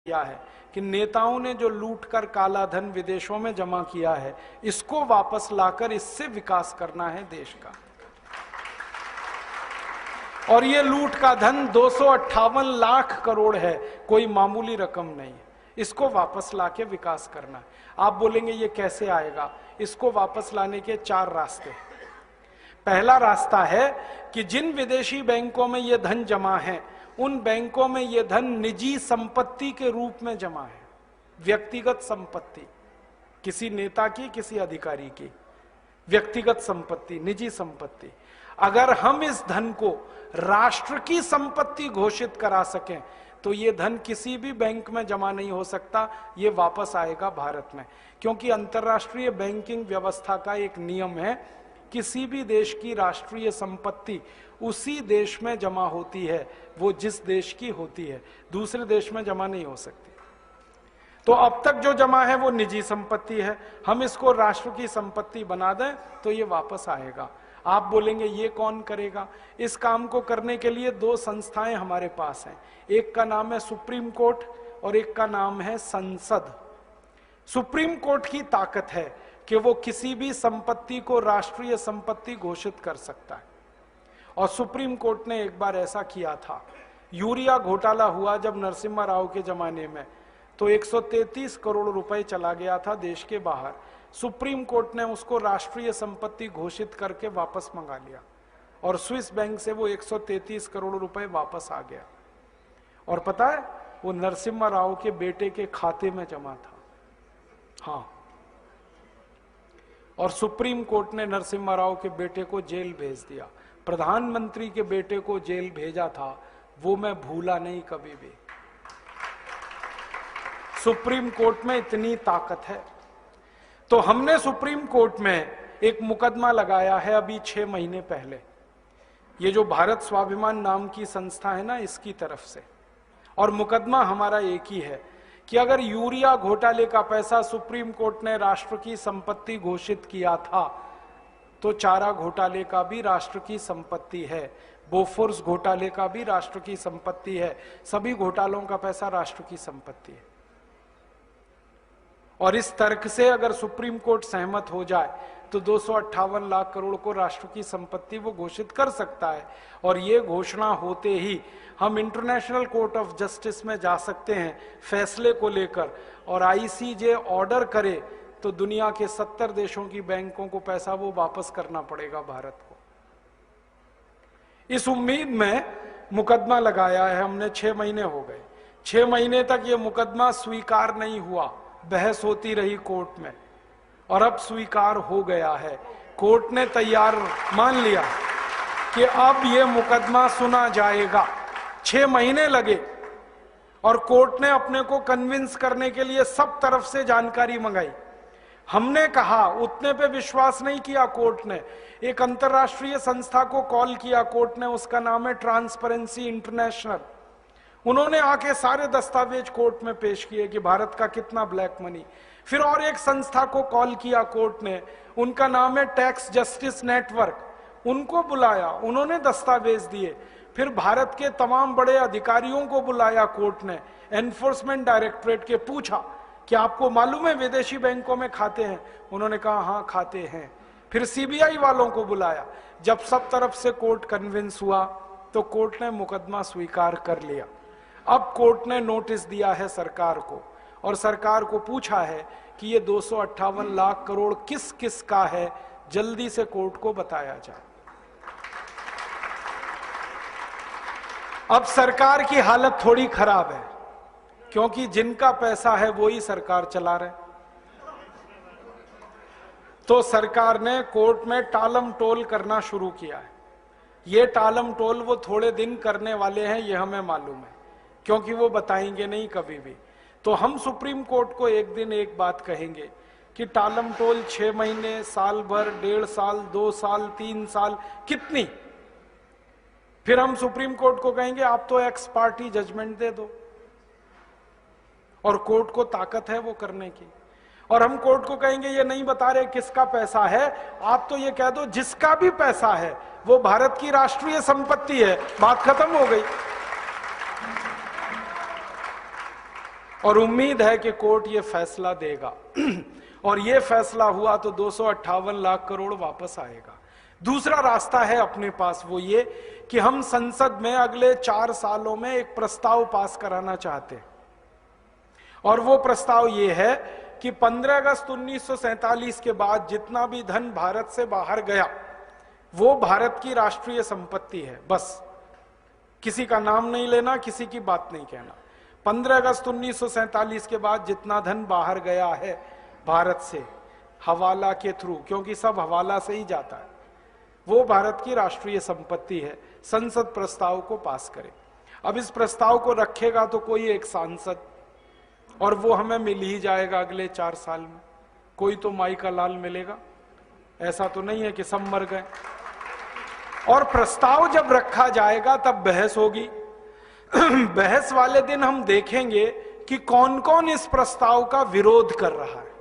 किया है कि नेताओं ने जो लूट कर काला धन विदेशों में जमा किया है, इसको वापस लाकर इससे विकास करना है देश का। और ये लूट का धन 258 लाख करोड़ है, कोई मामूली रकम नहीं है। इसको वापस लाके विकास करना है। आप बोलेंगे ये कैसे आएगा? इसको वापस लाने के 4 रास्ते हैं। पहला रास्ता है कि जिन विदेशी बैंकों में ये धन जमा है, उन बैंकों में यह धन निजी संपत्ति के रूप में जमा है। व्यक्तिगत संपत्ति, किसी नेता की, किसी अधिकारी की व्यक्तिगत संपत्ति, निजी संपत्ति। अगर हम इस धन को राष्ट्र की संपत्ति घोषित करा सकें तो यह धन किसी भी बैंक में जमा नहीं हो सकता, यह वापस आएगा भारत में। क्योंकि अंतर्राष्ट्रीय बैंकिंग व्यवस्था का एक नियम है, किसी भी देश की राष्ट्रीय संपत्ति उसी देश में जमा होती है, वो जिस देश की होती है, दूसरे देश में जमा नहीं हो सकती। तो अब तक जो जमा है वो निजी संपत्ति है, हम इसको राष्ट्र की संपत्ति बना दें तो ये वापस आएगा। आप बोलेंगे ये कौन करेगा? इस काम को करने के लिए 2 संस्थाएं हमारे पास हैं। एक का नाम है सुप्रीम कोर्ट और एक का नाम है संसद। सुप्रीम कोर्ट की ताकत है कि वो किसी भी संपत्ति को राष्ट्रीय संपत्ति घोषित कर सकता है। और सुप्रीम कोर्ट ने एक बार ऐसा किया था, यूरिया घोटाला हुआ जब नरसिम्हा राव के जमाने में, तो 133 करोड़ रुपए चला गया था देश के बाहर। सुप्रीम कोर्ट ने उसको राष्ट्रीय संपत्ति घोषित करके वापस मंगा लिया और स्विस बैंक से वो 133 करोड़ रुपए वापस आ गया। और पता है, वो नरसिम्हा राव के बेटे के खाते में जमा था। हाँ, और सुप्रीम कोर्ट ने नरसिम्हा राव के बेटे को जेल भेज दिया। प्रधानमंत्री के बेटे को जेल भेजा था, वो मैं भूला नहीं कभी भी। सुप्रीम कोर्ट में इतनी ताकत है। तो हमने सुप्रीम कोर्ट में एक मुकदमा लगाया है अभी 6 महीने पहले, ये जो भारत स्वाभिमान नाम की संस्था है ना, इसकी तरफ से। और मुकदमा हमारा एक ही है कि अगर यूरिया घोटाले का पैसा सुप्रीम कोर्ट ने राष्ट्र की संपत्ति घोषित किया था, तो चारा घोटाले का भी राष्ट्र की संपत्ति है, बोफोर्स घोटाले का भी राष्ट्र की संपत्ति है, सभी घोटालों का पैसा राष्ट्र की संपत्ति है। और इस तर्क से अगर सुप्रीम कोर्ट सहमत हो जाए तो 258 लाख करोड़ को राष्ट्र की संपत्ति वो घोषित कर सकता है। और ये घोषणा होते ही हम इंटरनेशनल कोर्ट ऑफ जस्टिस में जा सकते हैं फैसले को लेकर, और आईसीजे ऑर्डर करे तो दुनिया के 70 देशों की बैंकों को पैसा वो वापस करना पड़ेगा भारत को। इस उम्मीद में मुकदमा लगाया है हमने। 6 महीने हो गए। 6 महीने तक ये मुकदमा स्वीकार नहीं हुआ, बहस होती रही कोर्ट में, और अब स्वीकार हो गया है। कोर्ट ने तैयार मान लिया कि अब ये मुकदमा सुना जाएगा। 6 महीने लगे और कोर्ट ने अपने को कन्विंस करने के लिए सब तरफ से जानकारी मंगाई। हमने कहा, उतने पे विश्वास नहीं किया कोर्ट ने। एक अंतर्राष्ट्रीय संस्था को कॉल किया कोर्ट ने, उसका नाम है ट्रांसपेरेंसी इंटरनेशनल। उन्होंने आके सारे दस्तावेज कोर्ट में पेश किए कि भारत का कितना ब्लैक मनी। फिर और एक संस्था को कॉल किया कोर्ट ने, उनका नाम है टैक्स जस्टिस नेटवर्क। उनको बुलाया, उन्होंने दस्तावेज दिए। फिर भारत के तमाम बड़े अधिकारियों को बुलाया कोर्ट ने, एनफोर्समेंट डायरेक्टरेट के, पूछा कि आपको मालूम है विदेशी बैंकों में खाते हैं? उन्होंने कहा हाँ खाते हैं। फिर सीबीआई वालों को बुलाया। जब सब तरफ से कोर्ट कन्विंस हुआ तो कोर्ट ने मुकदमा स्वीकार कर लिया। अब कोर्ट ने नोटिस दिया है सरकार को, और सरकार को पूछा है कि ये 258 लाख करोड़ किस किस का है, जल्दी से कोर्ट को बताया जाए। अब सरकार की हालत थोड़ी खराब है, क्योंकि जिनका पैसा है वो ही सरकार चला रहे। तो सरकार ने कोर्ट में टालम टोल करना शुरू किया है। ये टालम टोल वो थोड़े दिन करने वाले हैं, ये हमें मालूम है, क्योंकि वो बताएंगे नहीं कभी भी। तो हम सुप्रीम कोर्ट को एक दिन एक बात कहेंगे कि टालम टोल 6 महीने, साल भर, 1.5 साल, 2 साल, 3 साल, कितनी? फिर हम सुप्रीम कोर्ट को कहेंगे आप तो एक्स पार्टी जजमेंट दे दो, और कोर्ट को ताकत है वो करने की। और हम कोर्ट को कहेंगे ये नहीं बता रहे किसका पैसा है, आप तो ये कह दो जिसका भी पैसा है वो भारत की राष्ट्रीय संपत्ति है, बात खत्म हो गई। और उम्मीद है कि कोर्ट ये फैसला देगा और ये फैसला हुआ तो 258 लाख करोड़ वापस आएगा। दूसरा रास्ता है अपने पास, वो ये कि हम संसद में अगले 4 सालों में एक प्रस्ताव पास कराना चाहते हैं, और वो प्रस्ताव ये है कि 15 अगस्त 1947 के बाद जितना भी धन भारत से बाहर गया वो भारत की राष्ट्रीय संपत्ति है। बस किसी का नाम नहीं लेना, किसी की बात नहीं कहना। 15 अगस्त 1947 के बाद जितना धन बाहर गया है भारत से हवाला के थ्रू, क्योंकि सब हवाला से ही जाता है, वो भारत की राष्ट्रीय संपत्ति है। संसद प्रस्ताव को पास करे। अब इस प्रस्ताव को रखेगा तो कोई एक सांसद, और वो हमें मिल ही जाएगा अगले 4 साल में। कोई तो माई का लाल मिलेगा, ऐसा तो नहीं है कि सब मर गए। और प्रस्ताव जब रखा जाएगा तब बहस होगी। बहस वाले दिन हम देखेंगे कि कौन कौन इस प्रस्ताव का विरोध कर रहा है।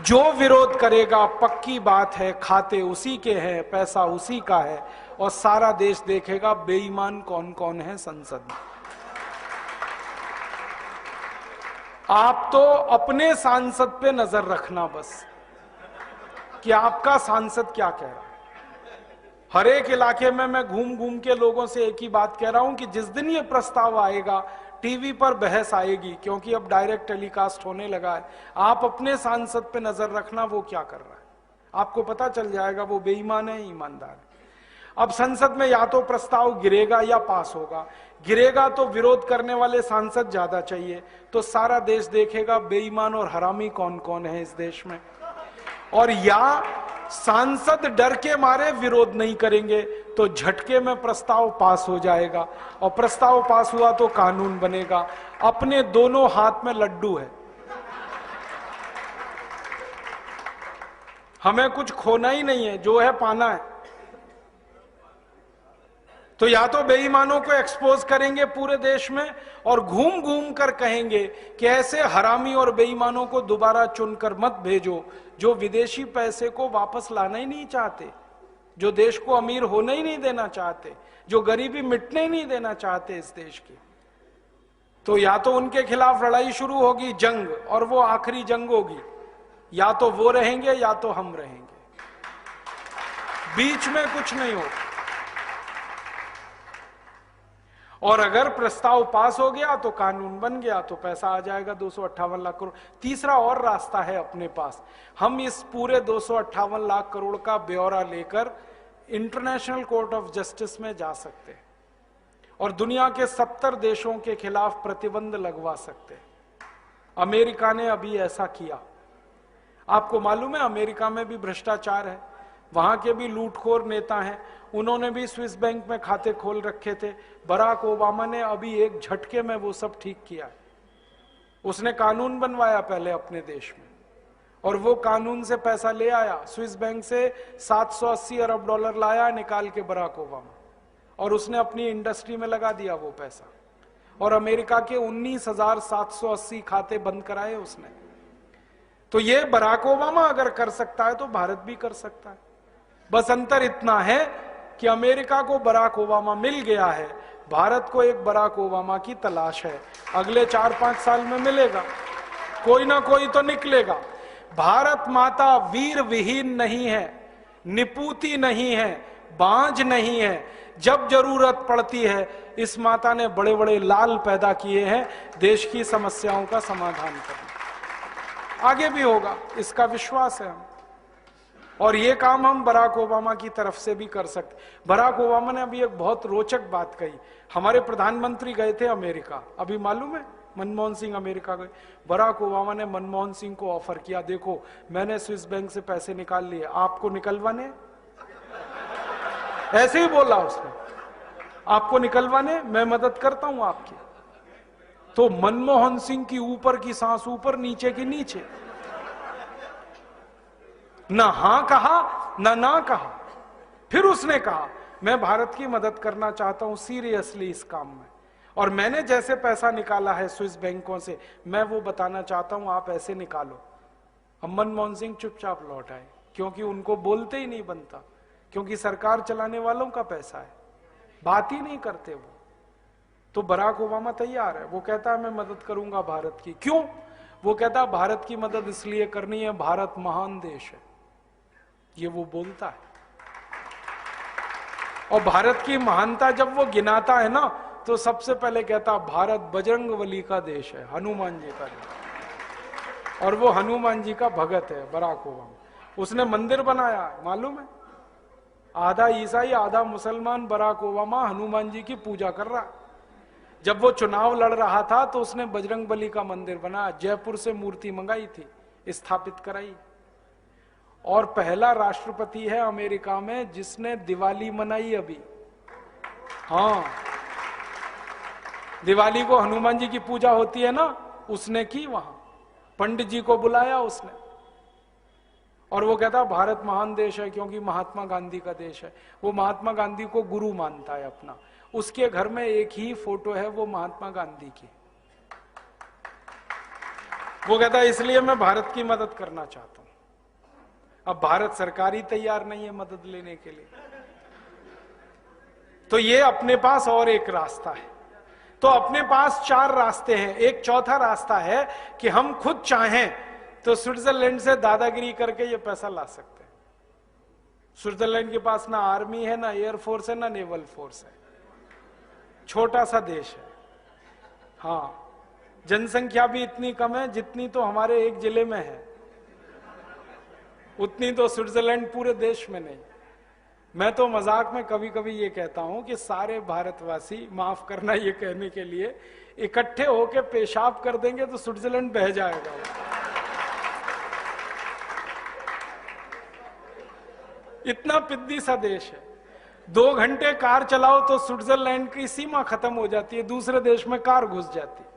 जो विरोध करेगा पक्की बात है खाते उसी के हैं, पैसा उसी का है, और सारा देश देखेगा बेईमान कौन कौन है संसद में। आप तो अपने सांसद पे नजर रखना बस कि आपका सांसद क्या कह रहा है। हर एक इलाके में मैं घूम घूम के लोगों से एक ही बात कह रहा हूं कि जिस दिन ये प्रस्ताव आएगा टीवी पर बहस आएगी, क्योंकि अब डायरेक्ट टेलीकास्ट होने लगा है। आप अपने सांसद पे नजर रखना वो क्या कर रहा है, आपको पता चल जाएगा वो बेईमान है ईमानदार है। अब संसद में या तो प्रस्ताव गिरेगा या पास होगा। गिरेगा तो विरोध करने वाले सांसद ज्यादा चाहिए, तो सारा देश देखेगा बेईमान और हरामी कौन कौन है इस देश में। और या सांसद डर के मारे विरोध नहीं करेंगे तो झटके में प्रस्ताव पास हो जाएगा, और प्रस्ताव पास हुआ तो कानून बनेगा। अपने दोनों हाथ में लड्डू है, हमें कुछ खोना ही नहीं है, जो है पाना है। तो या तो बेईमानों को एक्सपोज करेंगे पूरे देश में, और घूम घूम कर कहेंगे कि ऐसे हरामी और बेईमानों को दोबारा चुनकर मत भेजो, जो विदेशी पैसे को वापस लाना ही नहीं चाहते, जो देश को अमीर होने ही नहीं देना चाहते, जो गरीबी मिटने ही नहीं देना चाहते इस देश की। तो या तो उनके खिलाफ लड़ाई शुरू होगी, जंग, और वो आखिरी जंग होगी। या तो वो रहेंगे या तो हम रहेंगे, बीच में कुछ नहीं होगा। और अगर प्रस्ताव पास हो गया तो कानून बन गया, तो पैसा आ जाएगा 258 लाख करोड़। तीसरा और रास्ता है अपने पास, हम इस पूरे 258 लाख करोड़ का ब्यौरा लेकर इंटरनेशनल कोर्ट ऑफ जस्टिस में जा सकते हैं और दुनिया के 70 देशों के खिलाफ प्रतिबंध लगवा सकते हैं। अमेरिका ने अभी ऐसा किया। आपको मालूम है अमेरिका में भी भ्रष्टाचार है, वहां के भी लूटखोर नेता हैं, उन्होंने भी स्विस बैंक में खाते खोल रखे थे। बराक ओबामा ने अभी एक झटके में वो सब ठीक किया। उसने कानून बनवाया पहले अपने देश में, और वो कानून से पैसा ले आया। स्विस बैंक से 780 अरब डॉलर लाया निकाल के बराक ओबामा, और उसने अपनी इंडस्ट्री में लगा दिया वो पैसा। और अमेरिका के 19,780 खाते बंद कराए उसने। तो ये बराक ओबामा अगर कर सकता है तो भारत भी कर सकता है। बस अंतर इतना है कि अमेरिका को बराक ओबामा मिल गया है, भारत को एक बराक ओबामा की तलाश है। अगले 4-5 साल में मिलेगा, कोई ना कोई तो निकलेगा। भारत माता वीर विहीन नहीं है, निपूती नहीं है, बांझ नहीं है। जब जरूरत पड़ती है इस माता ने बड़े बड़े लाल पैदा किए हैं देश की समस्याओं का समाधान करने। आगे भी होगा, इसका विश्वास है हम। और ये काम हम बराक ओबामा की तरफ से भी कर सकते। बराक ओबामा ने अभी एक बहुत रोचक बात कही। हमारे प्रधानमंत्री गए थे अमेरिका, अभी मालूम है मनमोहन सिंह अमेरिका गए। बराक ओबामा ने मनमोहन सिंह को ऑफर किया, देखो मैंने स्विस बैंक से पैसे निकाल लिए, आपको निकलवाने? ऐसे ही बोला उसने, आपको निकलवाने, मैं मदद करता हूं आपकी। तो मनमोहन सिंह की ऊपर की सांस ऊपर, नीचे की नीचे, ना हां कहा ना कहा। फिर उसने कहा मैं भारत की मदद करना चाहता हूं सीरियसली इस काम में, और मैंने जैसे पैसा निकाला है स्विस बैंकों से मैं वो बताना चाहता हूं, आप ऐसे निकालो। अब मनमोहन सिंह चुपचाप लौट आए, क्योंकि उनको बोलते ही नहीं बनता, क्योंकि सरकार चलाने वालों का पैसा है, बात ही नहीं करते वो। तो बराक ओबामा तैयार है, वो कहता है मैं मदद करूंगा भारत की। क्यों? वो कहता है भारत की मदद इसलिए करनी है, भारत महान देश है, ये वो बोलता है। और भारत की महानता जब वो गिनाता है ना, तो सबसे पहले कहता भारत बजरंगबली का देश है, हनुमान जी का देश, और वो हनुमान जी का भगत है बराक ओबामा। उसने मंदिर बनाया, मालूम है, आधा ईसाई आधा मुसलमान बराक ओबामा हनुमान जी की पूजा कर रहा। जब वो चुनाव लड़ रहा था तो उसने बजरंगबली का मंदिर बनाया, जयपुर से मूर्ति मंगाई थी, स्थापित कराई। और पहला राष्ट्रपति है अमेरिका में जिसने दिवाली मनाई अभी। हाँ, दिवाली को हनुमान जी की पूजा होती है ना, उसने की वहां, पंडित जी को बुलाया उसने। और वो कहता भारत महान देश है क्योंकि महात्मा गांधी का देश है। वो महात्मा गांधी को गुरु मानता है अपना। उसके घर में एक ही फोटो है, वो महात्मा गांधी की। वो कहता है इसलिए मैं भारत की मदद करना चाहता हूं। अब भारत सरकार ही तैयार नहीं है मदद लेने के लिए। तो ये अपने पास और एक रास्ता है। तो अपने पास 4 रास्ते हैं। एक चौथा रास्ता है कि हम खुद चाहें तो स्विट्जरलैंड से दादागिरी करके ये पैसा ला सकते हैं। स्विट्जरलैंड के पास ना आर्मी है, ना एयरफोर्स है, ना नेवल फोर्स है, छोटा सा देश है। हाँ, जनसंख्या भी इतनी कम है जितनी तो हमारे एक जिले में है, उतनी तो स्विट्जरलैंड पूरे देश में नहीं। मैं तो मजाक में कभी कभी ये कहता हूं कि सारे भारतवासी, माफ करना ये कहने के लिए, इकट्ठे होके पेशाब कर देंगे तो स्विट्जरलैंड बह जाएगा। इतना पिद्दी सा देश है। 2 घंटे कार चलाओ तो स्विट्जरलैंड की सीमा खत्म हो जाती है, दूसरे देश में कार घुस जाती है।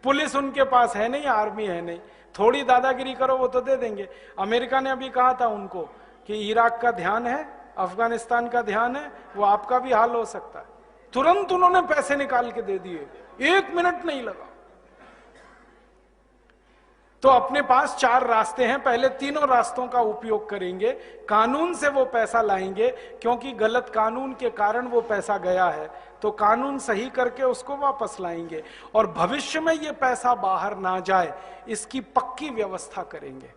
पुलिस उनके पास है नहीं, आर्मी है नहीं, थोड़ी दादागिरी करो वो तो दे देंगे। अमेरिका ने अभी कहा था उनको कि इराक का ध्यान है, अफगानिस्तान का ध्यान है, वो आपका भी हाल हो सकता है। तुरंत उन्होंने पैसे निकाल के दे दिए, 1 मिनट नहीं लगा। तो अपने पास 4 रास्ते हैं। पहले तीनों रास्तों का उपयोग करेंगे। कानून से वो पैसा लाएंगे, क्योंकि गलत कानून के कारण वो पैसा गया है, तो कानून सही करके उसको वापस लाएंगे। और भविष्य में ये पैसा बाहर ना जाए, इसकी पक्की व्यवस्था करेंगे।